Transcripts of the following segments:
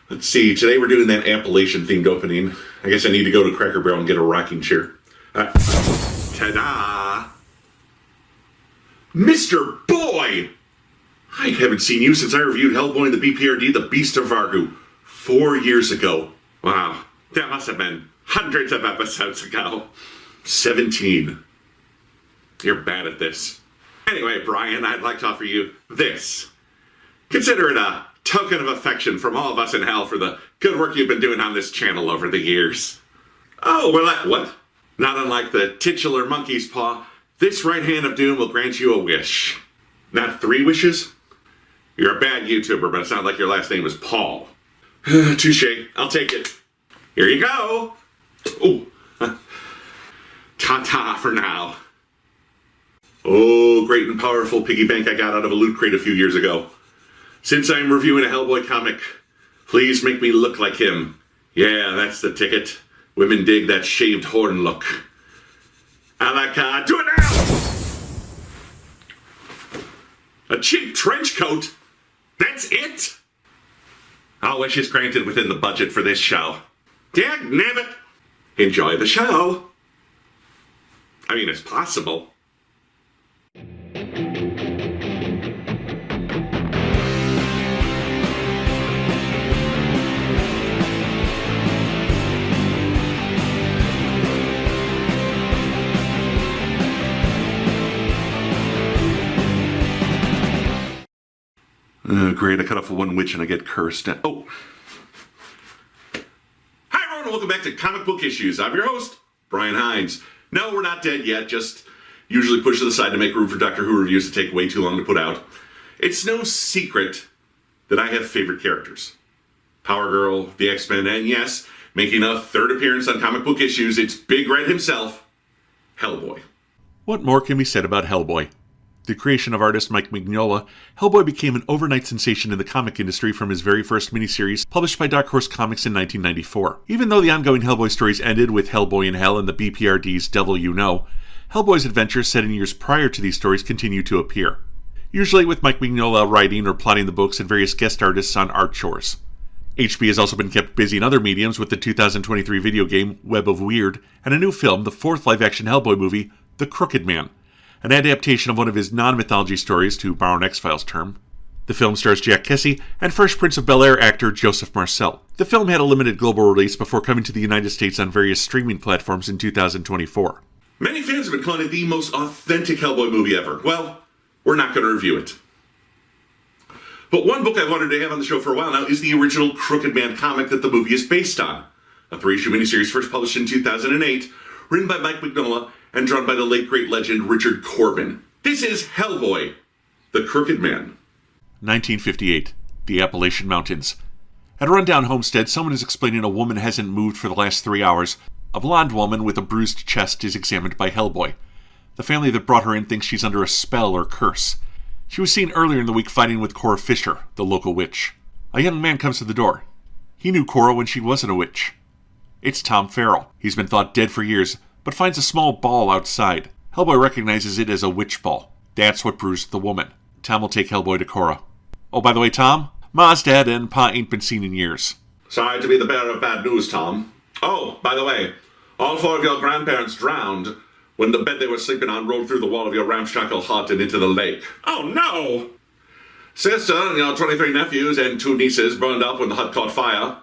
Let's see, today we're doing that Appalachian-themed opening. I guess I need to go to Cracker Barrel and get a rocking chair. Ta-da! Mr. Boy! I haven't seen you since I reviewed Hellboy and the B.P.R.D, the Beast of Vargu, 4 years ago. Wow, that must have been hundreds of episodes ago. 17. You're bad at this. Anyway, Brian, I'd like to offer you this. Consider it a token of affection from all of us in hell for the good work you've been doing on this channel over the years. Oh, well, what? Not unlike the titular monkey's paw, this right hand of doom will grant you a wish. Not 3 wishes? You're a bad YouTuber, but it sounds like your last name is Paul. Touché. I'll take it. Here you go. Oh. Ta-ta for now. Oh, great and powerful piggy bank I got out of a loot crate a few years ago. Since I'm reviewing a Hellboy comic, please make me look like him. Yeah, that's the ticket. Women dig that shaved horn look. Alaka, do it now! A cheap trench coat? That's it? All wishes granted within the budget for this show. Dagnabbit! Enjoy the show. I mean, it's possible. Great, I cut off one witch and I get cursed. Oh! Hi everyone and welcome back to Comic Book Issues. I'm your host, Brian Hines. No, we're not dead yet, just usually pushed to the side to make room for Doctor Who reviews to take way too long to put out. It's no secret that I have favorite characters. Power Girl, the X-Men, and yes, making a third appearance on Comic Book Issues, it's Big Red himself, Hellboy. What more can be said about Hellboy? The creation of artist Mike Mignola, Hellboy became an overnight sensation in the comic industry from his very first miniseries, published by Dark Horse Comics in 1994. Even though the ongoing Hellboy stories ended with Hellboy in Hell and the B.P.R.D's Devil You Know, Hellboy's adventures set in years prior to these stories continue to appear, usually with Mike Mignola writing or plotting the books and various guest artists on art chores. HB has also been kept busy in other mediums with the 2023 video game Web of Weird and a new film, the 4th live-action Hellboy movie, The Crooked Man, an adaptation of one of his non-mythology stories, to borrow an X-Files term. The film stars Jack Kesey and Fresh Prince of Bel-Air actor Joseph Marcel. The film had a limited global release before coming to the United States on various streaming platforms in 2024. Many fans have been calling it the most authentic Hellboy movie ever. Well, we're not going to review it. But one book I've wanted to have on the show for a while now is the original Crooked Man comic that the movie is based on. A 3-issue miniseries first published in 2008, written by Mike Mignola and drawn by the late great legend Richard Corbin. This is Hellboy, the Crooked Man. 1958, the Appalachian Mountains. At a rundown homestead, someone is explaining a woman hasn't moved for the last 3 hours. A blonde woman with a bruised chest is examined by Hellboy. The family that brought her in thinks she's under a spell or curse. She was seen earlier in the week fighting with Cora Fisher, the local witch. A young man comes to the door. He knew Cora when she wasn't a witch. It's Tom Farrell. He's been thought dead for years, but finds a small ball outside. Hellboy recognizes it as a witch ball. That's what bruised the woman. Tom will take Hellboy to Cora. Oh, by the way, Tom, Ma's dead and Pa ain't been seen in years. Sorry to be the bearer of bad news, Tom. Oh, by the way, all 4 of your grandparents drowned when the bed they were sleeping on rolled through the wall of your ramshackle hut and into the lake. Oh, no! Sister and your 23 nephews and 2 nieces burned up when the hut caught fire.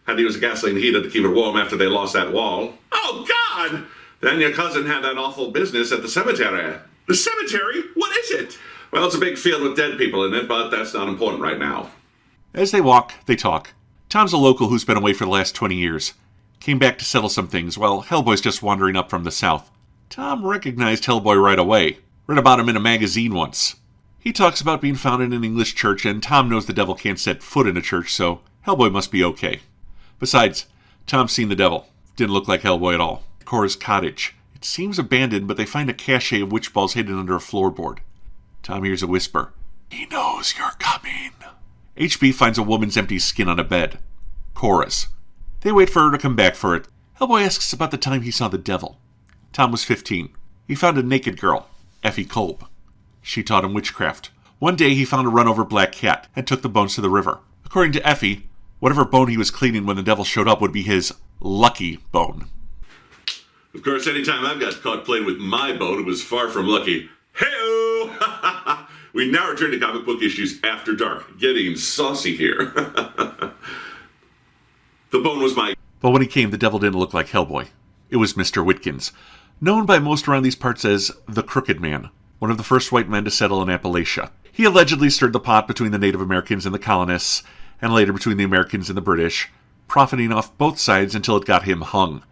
Had to use a gasoline heater to keep it warm after they lost that wall. Oh, God! Then your cousin had that awful business at the cemetery. The cemetery? What is it? Well, it's a big field with dead people in it, but that's not important right now. As they walk, they talk. Tom's a local who's been away for the last 20 years. Came back to settle some things, while Hellboy's just wandering up from the south. Tom recognized Hellboy right away. Read about him in a magazine once. He talks about being found in an English church, and Tom knows the devil can't set foot in a church, so Hellboy must be okay. Besides, Tom's seen the devil. Didn't look like Hellboy at all. Cora's cottage. It seems abandoned, but they find a cache of witch balls hidden under a floorboard. Tom hears a whisper. He knows you're coming. HB finds a woman's empty skin on a bed. Cora's. They wait for her to come back for it. Hellboy asks about the time he saw the devil. Tom was 15. He found a naked girl, Effie Kolb. She taught him witchcraft. One day he found a run-over black cat and took the bones to the river. According to Effie, Whatever bone he was cleaning when the devil showed up would be his lucky bone. Of course, anytime I've got caught playing with my bone, it was far from lucky. Hey-o! We now return to comic book issues after dark. Getting saucy here. The bone was my... But when he came, the devil didn't look like Hellboy. It was Mr. Whitkins, known by most around these parts as the Crooked Man, one of the first white men to settle in Appalachia. He allegedly stirred the pot between the Native Americans and the colonists, and later between the Americans and the British, profiting off both sides until it got him hung.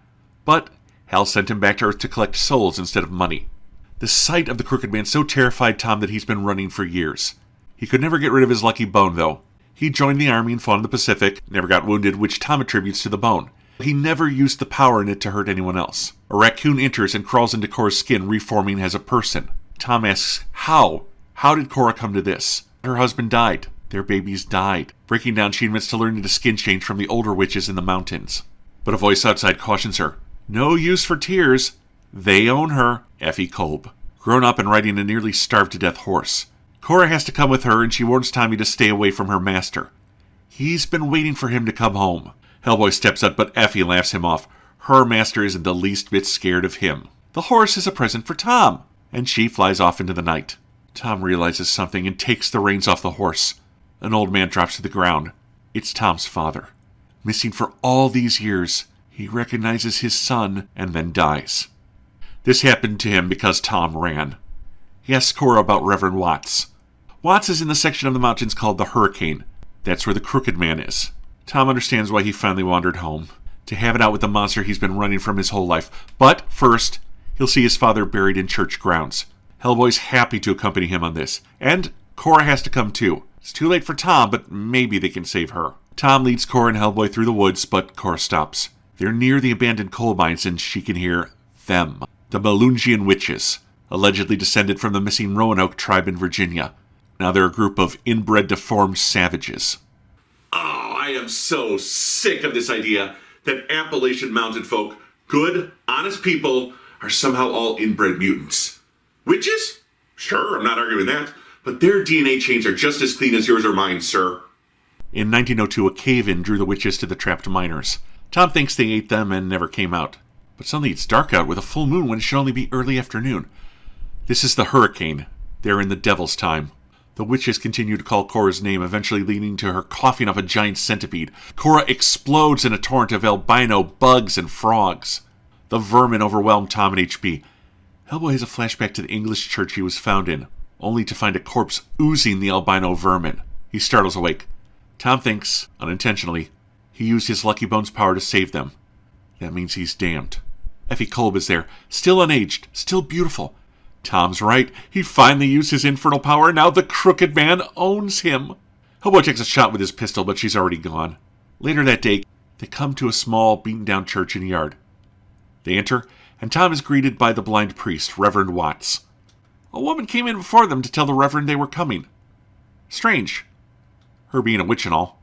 But Hal sent him back to Earth to collect souls instead of money. The sight of the Crooked Man so terrified Tom that he's been running for years. He could never get rid of his lucky bone, though. He joined the army and fought in the Pacific, never got wounded, which Tom attributes to the bone. He never used the power in it to hurt anyone else. A raccoon enters and crawls into Cora's skin, reforming as a person. Tom asks, how? How did Cora come to this? Her husband died. Their babies died. Breaking down, she admits to learning to skin change from the older witches in the mountains. But a voice outside cautions her. No use for tears. They own her. Effie Kolb. Grown up and riding a nearly starved-to-death horse. Cora has to come with her, and she warns Tommy to stay away from her master. He's been waiting for him to come home. Hellboy steps up, but Effie laughs him off. Her master isn't the least bit scared of him. The horse is a present for Tom, and she flies off into the night. Tom realizes something and takes the reins off the horse. An old man drops to the ground. It's Tom's father. Missing for all these years, he recognizes his son and then dies. This happened to him because Tom ran. He asks Cora about Reverend Watts. Watts is in the section of the mountains called the Hurricane. That's where the Crooked Man is. Tom understands why he finally wandered home, to have it out with the monster he's been running from his whole life. But first, he'll see his father buried in church grounds. Hellboy's happy to accompany him on this, and Cora has to come too. It's too late for Tom, but maybe they can save her. Tom leads Cora and Hellboy through the woods, but Cora stops. They're near the abandoned coal mines, and she can hear them. The Melungian witches, allegedly descended from the missing Roanoke tribe in Virginia. Now they're a group of inbred deformed savages. Oh, I am so sick of this idea that Appalachian mountain folk, good, honest people, are somehow all inbred mutants. Witches? Sure, I'm not arguing that. But their DNA chains are just as clean as yours or mine, sir. In 1902, a cave-in drew the witches to the trapped miners. Tom thinks they ate them and never came out. But suddenly it's dark out with a full moon when it should only be early afternoon. This is the Hurricane. They're in the devil's time. The witches continue to call Cora's name, eventually leading to her coughing up a giant centipede. Cora explodes in a torrent of albino bugs and frogs. The vermin overwhelm Tom and HB. Hellboy has a flashback to the English church he was found in, only to find a corpse oozing the albino vermin. He startles awake. Tom thinks, unintentionally, he used his Lucky Bones power to save them. That means he's damned. Effie Kolb is there, still unaged, still beautiful. Tom's right. He finally used his infernal power, and now the Crooked Man owns him. Hellboy takes a shot with his pistol, but she's already gone. Later that day, they come to a small, beaten-down church in the yard. They enter, and Tom is greeted by the blind priest, Reverend Watts. A woman came in before them to tell the Reverend they were coming. Strange. Her being a witch and all.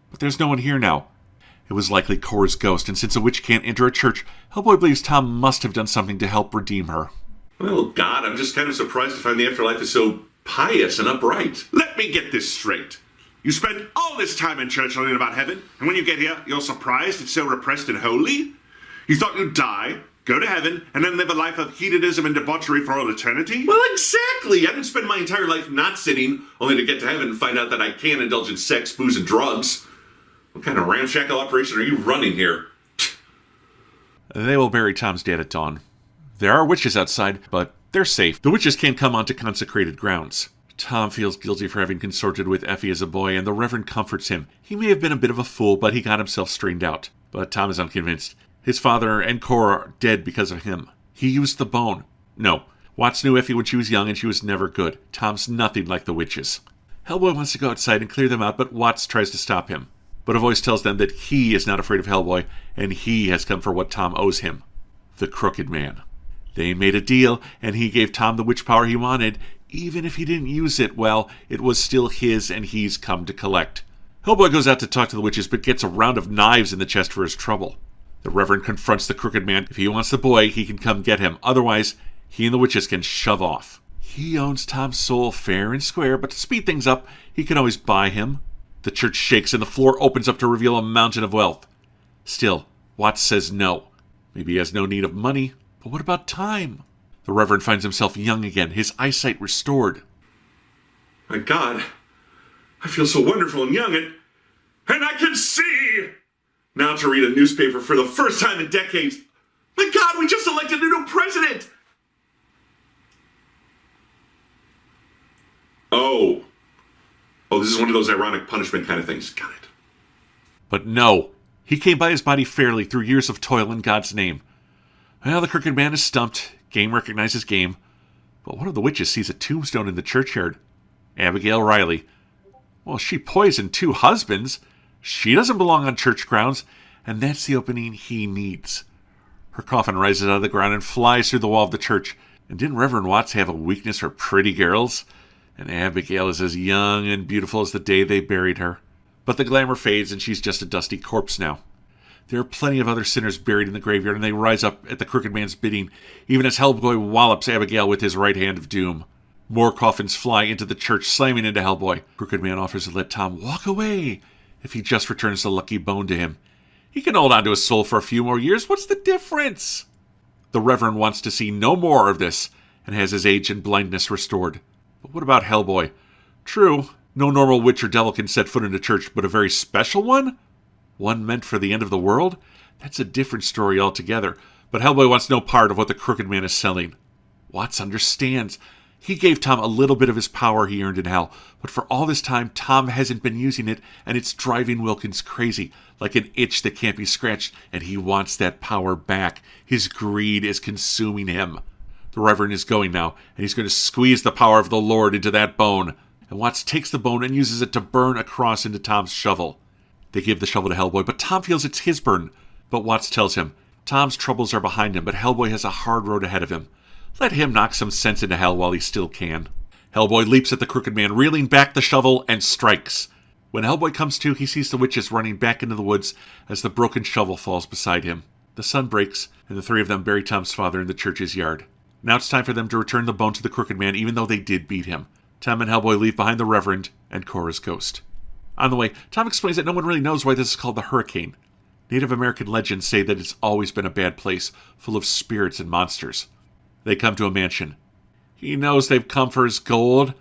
But there's no one here now. It was likely Cora's ghost, and since a witch can't enter a church, Hellboy believes Tom must have done something to help redeem her. Well, God, I'm just kind of surprised to find the afterlife is so pious and upright. Let me get this straight. You spend all this time in church learning about heaven, and when you get here, you're surprised it's so repressed and holy? You thought you'd die, go to heaven, and then live a life of hedonism and debauchery for all eternity? Well, exactly! I didn't spend my entire life not sinning, only to get to heaven and find out that I can't indulge in sex, booze, and drugs. What kind of ramshackle operation are you running here? They will bury Tom's dead at dawn. There are witches outside, but they're safe. The witches can't come onto consecrated grounds. Tom feels guilty for having consorted with Effie as a boy, and the Reverend comforts him. He may have been a bit of a fool, but he got himself straightened out. But Tom is unconvinced. His father and Cora are dead because of him. He used the bone. No, Watts knew Effie when she was young, and she was never good. Tom's nothing like the witches. Hellboy wants to go outside and clear them out, but Watts tries to stop him. But a voice tells them that he is not afraid of Hellboy, and he has come for what Tom owes him. The Crooked Man. They made a deal, and he gave Tom the witch power he wanted. Even if he didn't use it, well, it was still his, and he's come to collect. Hellboy goes out to talk to the witches, but gets a round of knives in the chest for his trouble. The Reverend confronts the Crooked Man. If he wants the boy, he can come get him. Otherwise, he and the witches can shove off. He owns Tom's soul fair and square, but to speed things up, he can always buy him. The church shakes and the floor opens up to reveal a mountain of wealth. Still, Watts says no. Maybe he has no need of money, but what about time? The Reverend finds himself young again, his eyesight restored. My God, I feel so wonderful and young, and I can see! Now to read a newspaper for the first time in decades. My God, we just elected a new president! Oh, this is one of those ironic punishment kind of things. Got it. But no, he came by his body fairly through years of toil in God's name. Well, the Crooked Man is stumped. Game recognizes game. But one of the witches sees a tombstone in the churchyard. Abigail Riley. Well, she poisoned 2 husbands. She doesn't belong on church grounds, and that's the opening he needs. Her coffin rises out of the ground and flies through the wall of the church. And didn't Reverend Watts have a weakness for pretty girls? And Abigail is as young and beautiful as the day they buried her. But the glamour fades and she's just a dusty corpse now. There are plenty of other sinners buried in the graveyard, and they rise up at the Crooked Man's bidding, even as Hellboy wallops Abigail with his right hand of doom. More coffins fly into the church, slamming into Hellboy. Crooked Man offers to let Tom walk away if he just returns the lucky bone to him. He can hold on to his soul for a few more years. What's the difference? The Reverend wants to see no more of this and has his age and blindness restored. But what about Hellboy? True, no normal witch or devil can set foot in a church, but a very special one? One meant for the end of the world? That's a different story altogether. But Hellboy wants no part of what the Crooked Man is selling. Watts understands. He gave Tom a little bit of his power he earned in hell, but for all this time, Tom hasn't been using it, and it's driving Wilkins crazy, like an itch that can't be scratched, and he wants that power back. His greed is consuming him. The Reverend is going now, and he's going to squeeze the power of the Lord into that bone. And Watts takes the bone and uses it to burn a cross into Tom's shovel. They give the shovel to Hellboy, but Tom feels it's his burden. But Watts tells him Tom's troubles are behind him, but Hellboy has a hard road ahead of him. Let him knock some sense into hell while he still can. Hellboy leaps at the Crooked Man, reeling back the shovel, and strikes. When Hellboy comes to, he sees the witches running back into the woods as the broken shovel falls beside him. The sun breaks, and the 3 of them bury Tom's father in the church's yard. Now it's time for them to return the bone to the Crooked Man, even though they did beat him. Tom and Hellboy leave behind the Reverend and Cora's ghost. On the way, Tom explains that no one really knows why this is called the Hurricane. Native American legends say that it's always been a bad place, full of spirits and monsters. They come to a mansion. He knows they've come for his gold,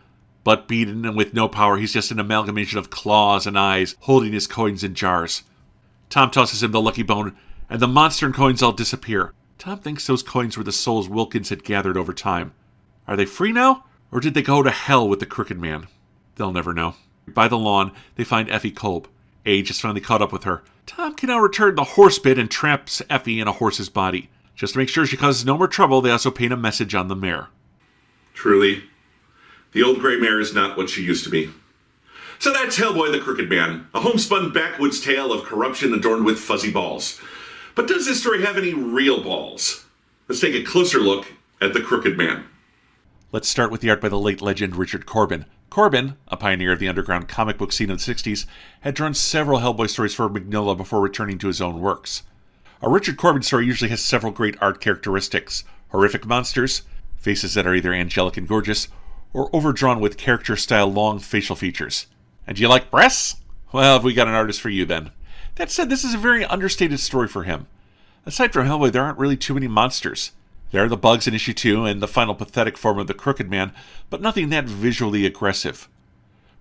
but beaten and with no power, he's just an amalgamation of claws and eyes, holding his coins in jars. Tom tosses him the lucky bone, and the monster and coins all disappear. Tom thinks those coins were the souls Wilkins had gathered over time. Are they free now, or did they go to hell with the Crooked Man? They'll never know. By the lawn, they find Effie Kolb. Age has finally caught up with her. Tom can now return the horse bit and traps Effie in a horse's body. Just to make sure she causes no more trouble, they also paint a message on the mare. Truly, the old gray mare is not what she used to be. So that's Hellboy the Crooked Man, a homespun backwoods tale of corruption adorned with fuzzy balls. But does this story have any real balls? Let's take a closer look at the Crooked Man. Let's start with the art by the late legend Richard Corbin. Corbin, a pioneer of the underground comic book scene of the 60s, had drawn several Hellboy stories for Mignola before returning to his own works. A Richard Corbin story usually has several great art characteristics: horrific monsters, faces that are either angelic and gorgeous, or overdrawn with character-style long facial features. And do you like breasts? Well, have we got an artist for you then. That said, this is a very understated story for him. Aside from Hellboy, there aren't really too many monsters. There are the bugs in issue 2 and the final pathetic form of the Crooked Man, but nothing that visually aggressive.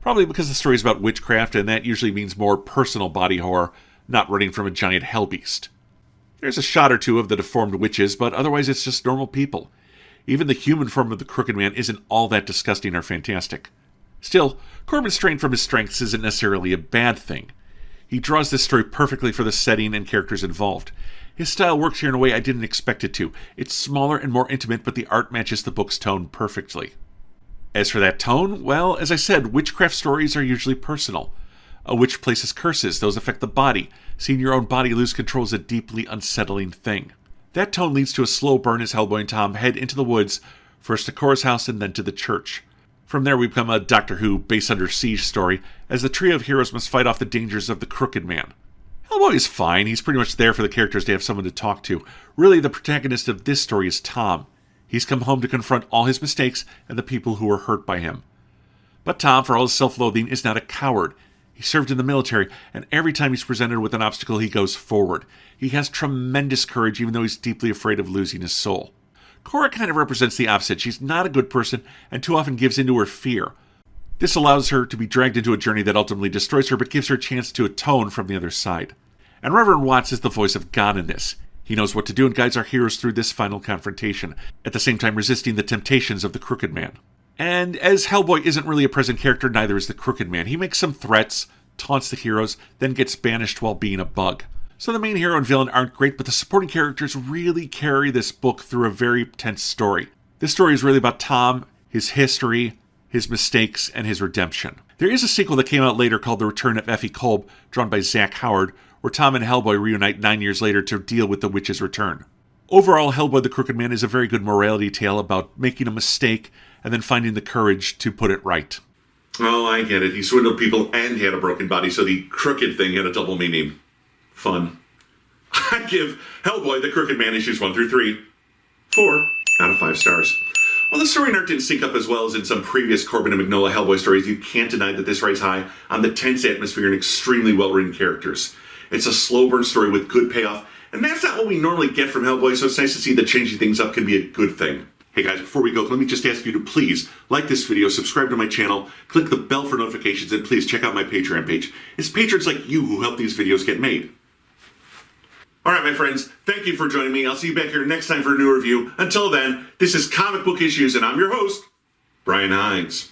Probably because the story is about witchcraft, and that usually means more personal body horror, not running from a giant hellbeast. There's a shot or two of the deformed witches, but otherwise it's just normal people. Even the human form of the Crooked Man isn't all that disgusting or fantastic. Still, Corbin's strain from his strengths isn't necessarily a bad thing. He draws this story perfectly for the setting and characters involved. His style works here in a way I didn't expect it to. It's smaller and more intimate, but the art matches the book's tone perfectly. As for that tone, well, as I said, witchcraft stories are usually personal. A witch places curses, those affect the body. Seeing your own body lose control is a deeply unsettling thing. That tone leads to a slow burn as Hellboy and Tom head into the woods, first to Cora's house and then to the church. From there we become a Doctor Who base under siege story, as the trio of heroes must fight off the dangers of the Crooked Man. Hellboy is fine, he's pretty much there for the characters to have someone to talk to. Really, the protagonist of this story is Tom. He's come home to confront all his mistakes and the people who were hurt by him. But Tom, for all his self-loathing, is not a coward. He served in the military, and every time he's presented with an obstacle, he goes forward. He has tremendous courage, even though he's deeply afraid of losing his soul. Cora kind of represents the opposite. She's not a good person, and too often gives in to her fear. This allows her to be dragged into a journey that ultimately destroys her, but gives her a chance to atone from the other side. And Reverend Watts is the voice of God in this. He knows what to do and guides our heroes through this final confrontation, at the same time resisting the temptations of the Crooked Man. And as Hellboy isn't really a present character, neither is the Crooked Man. He makes some threats, taunts the heroes, then gets banished while being a bug. So the main hero and villain aren't great, but the supporting characters really carry this book through a very tense story. This story is really about Tom, his history, his mistakes, and his redemption. There is a sequel that came out later called The Return of Effie Kolb, drawn by Zach Howard, where Tom and Hellboy reunite 9 years later to deal with the witch's return. Overall, Hellboy the Crooked Man is a very good morality tale about making a mistake and then finding the courage to put it right. Oh, I get it. He swindled people and he had a broken body, so the crooked thing had a double meaning. Fun. I give Hellboy the Crooked Man issues 1 through 3 4 out of 5 stars. While the story and art didn't sync up as well as in some previous Corbin and Mignola Hellboy stories, you can't deny that this rides high on the tense atmosphere and extremely well-written characters. It's a slow burn story with good payoff, and that's not what we normally get from Hellboy, so it's nice to see that changing things up can be a good thing. Hey guys, before we go, let me just ask you to please like this video, subscribe to my channel, click the bell for notifications, and please check out my Patreon page. It's patrons like you who help these videos get made. Alright my friends, thank you for joining me. I'll see you back here next time for a new review. Until then, this is Comic Book Issues, and I'm your host, Brian Hines.